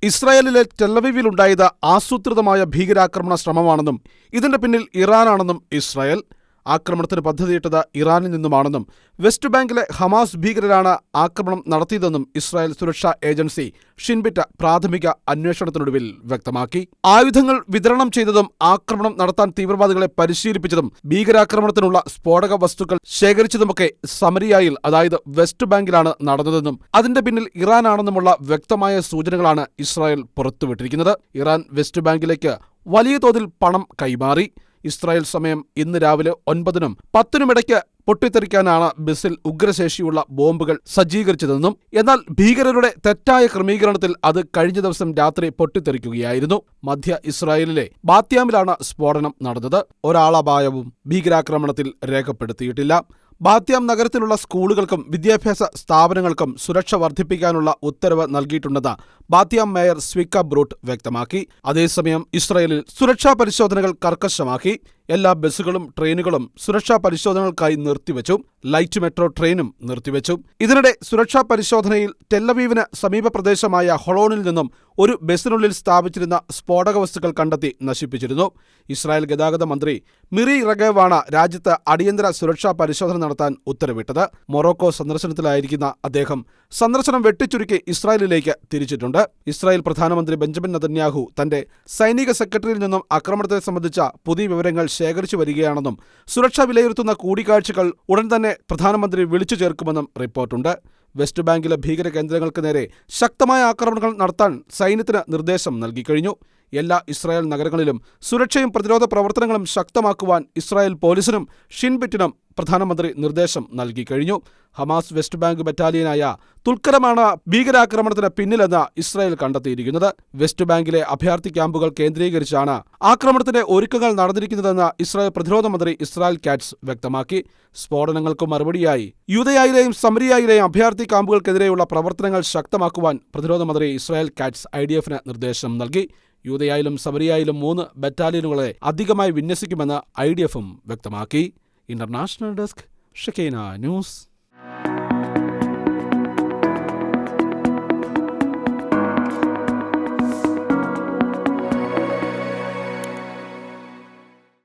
ഇസ്രായേലിലെ ടെലവീവിലുണ്ടായത് ആസൂത്രിതമായ ഭീകരാക്രമണ ശ്രമമാണെന്നും ഇതിന്റെ പിന്നിൽ ഇറാനാണെന്നും ഇസ്രായേൽ ആക്രമണത്തിന് പദ്ധതിയിട്ടത് ഇറാനിൽ നിന്നുമാണെന്നും വെസ്റ്റ് ബാങ്കിലെ ഹമാസ് ഭീകരരാണ് ആക്രമണം നടത്തിയതെന്നും ഇസ്രായേൽ സുരക്ഷാ ഏജൻസി ഷിൻബെറ്റ് പ്രാഥമിക അന്വേഷണത്തിനൊടുവിൽ വ്യക്തമാക്കി. ആയുധങ്ങൾ വിതരണം ചെയ്തതും ആക്രമണം നടത്താൻ തീവ്രവാദികളെ പരിശീലിപ്പിച്ചതും ഭീകരാക്രമണത്തിനുള്ള സ്ഫോടക വസ്തുക്കൾ ശേഖരിച്ചതുമൊക്കെ സമരിയായിൽ, അതായത് വെസ്റ്റ് ബാങ്കിലാണ് നടന്നതെന്നും അതിന്റെ പിന്നിൽ ഇറാനാണെന്നുമുള്ള വ്യക്തമായ സൂചനകളാണ് ഇസ്രായേൽ പുറത്തുവിട്ടിരിക്കുന്നത്. ഇറാൻ വെസ്റ്റ് ബാങ്കിലേക്ക് വലിയ തോതിൽ പണം കൈമാറി. ഇസ്രായേൽ സമയം ഇന്ന് രാവിലെ 9-നും 10-നും ഇടയ്ക്ക് പൊട്ടിത്തെറിക്കാനാണ് ബസിൽ ഉഗ്രശേഷിയുള്ള ബോംബുകൾ സജ്ജീകരിച്ചതെന്നും എന്നാൽ ഭീകരരുടെ തെറ്റായ ക്രമീകരണത്തിൽ അത് കഴിഞ്ഞ ദിവസം രാത്രി പൊട്ടിത്തെറിക്കുകയായിരുന്നു. മധ്യ ഇസ്രായേലിലെ ബാത്യാമിലാണ് സ്ഫോടനം നടന്നത്. ഒരാളപായവും ഭീകരാക്രമണത്തിൽ രേഖപ്പെടുത്തിയിട്ടില്ല. ബാത്യാം നഗരത്തിലുള്ള സ്കൂളുകൾക്കും വിദ്യാഭ്യാസ സ്ഥാപനങ്ങൾക്കും സുരക്ഷ വർദ്ധിപ്പിക്കാനുള്ള ഉത്തരവ് നൽകിയിട്ടുണ്ടെന്ന് ബാത്യാം മേയർ സ്വിക്ക ബ്രൂട്ട് വ്യക്തമാക്കി. അതേസമയം ഇസ്രായേലിൽ സുരക്ഷാ പരിശോധനകൾ കർക്കശമാക്കി. എല്ലാ ബസ്സുകളും ട്രെയിനുകളും സുരക്ഷാ പരിശോധനകൾക്കായി നിർത്തിവെച്ചു. ലൈറ്റ് മെട്രോ ട്രെയിനും നിർത്തിവെച്ചു. ഇതിനിടെ സുരക്ഷാ പരിശോധനയിൽ ടെല്ലവീവിന് സമീപ പ്രദേശമായ ഹൊളോണിൽ നിന്നും ഒരു ബസ്സിനുള്ളിൽ സ്ഥാപിച്ചിരുന്ന സ്ഫോടക വസ്തുക്കൾ കണ്ടെത്തി നശിപ്പിച്ചിരുന്നു. ഇസ്രായേൽ ഗതാഗത മന്ത്രി മിറി റഗേവാണ് രാജ്യത്ത് അടിയന്തര സുരക്ഷാ പരിശോധന നടത്താൻ ഉത്തരവിട്ടത്. മൊറോക്കോ സന്ദർശനത്തിലായിരിക്കുന്ന അദ്ദേഹം സന്ദർശനം വെട്ടിച്ചുരുക്കി ഇസ്രായേലിലേക്ക് തിരിച്ചിട്ടുണ്ട്. ഇസ്രായേൽ പ്രധാനമന്ത്രി ബെഞ്ചമിൻ നെതന്യാഹു തന്റെ സൈനിക സെക്രട്ടറിയിൽ നിന്നും ആക്രമണത്തെ സംബന്ധിച്ച പുതിയ വിവരങ്ങൾ ശേഖരിച്ചു വരികയാണെന്നും സുരക്ഷ വിലയിരുത്തുന്ന കൂടിക്കാഴ്ചകൾ ഉടൻ തന്നെ പ്രധാനമന്ത്രി വിളിച്ചു ചേർക്കുമെന്നും റിപ്പോർട്ടുണ്ട്. വെസ്റ്റ് ബാങ്കിലെ ഭീകര കേന്ദ്രങ്ങൾക്ക് നേരെ ശക്തമായ ആക്രമണങ്ങൾ നടത്താൻ സൈന്യത്തിന് നിർദ്ദേശം നൽകിക്കഴിഞ്ഞു. എല്ലാ ഇസ്രായേൽ നഗരങ്ങളിലും സുരക്ഷയും പ്രതിരോധ പ്രവർത്തനങ്ങളും ശക്തമാക്കുവാൻ ഇസ്രായേൽ പോലീസിനും ഷിൻബെറ്റിനും പ്രധാനമന്ത്രി നിർദ്ദേശം നൽകിക്കഴിഞ്ഞു. ഹമാസ് വെസ്റ്റ് ബാങ്ക് ബറ്റാലിയനായ തുൽക്കരമാണ് ഭീകരാക്രമണത്തിന് പിന്നിലെന്ന് ഇസ്രായേൽ കണ്ടെത്തിയിരിക്കുന്നത്. വെസ്റ്റ് ബാങ്കിലെ അഭയാർത്ഥി ക്യാമ്പുകൾ കേന്ദ്രീകരിച്ചാണ് ആക്രമണത്തിന്റെ ഒരുക്കങ്ങൾ നടന്നിരിക്കുന്നതെന്ന് ഇസ്രായേൽ പ്രതിരോധ മന്ത്രി ഇസ്രായേൽ കാറ്റ്സ് വ്യക്തമാക്കി. സ്ഫോടനങ്ങൾക്ക് മറുപടിയായി യൂദയായിലെയും സമരിയായിലെയും അഭയാർത്ഥി ക്യാമ്പുകൾക്കെതിരെയുള്ള പ്രവർത്തനങ്ങൾ ശക്തമാക്കുവാൻ പ്രതിരോധ മന്ത്രി ഇസ്രായേൽ കാറ്റ്സ് IDF-ന് നിർദ്ദേശം നൽകി. യൂദയായിലും സമരിയായിലും 3 ബറ്റാലിയനുകളെ അധികമായി വിന്യസിക്കുമെന്ന് IDF-ഉം വ്യക്തമാക്കി. International desk, Shekinah news.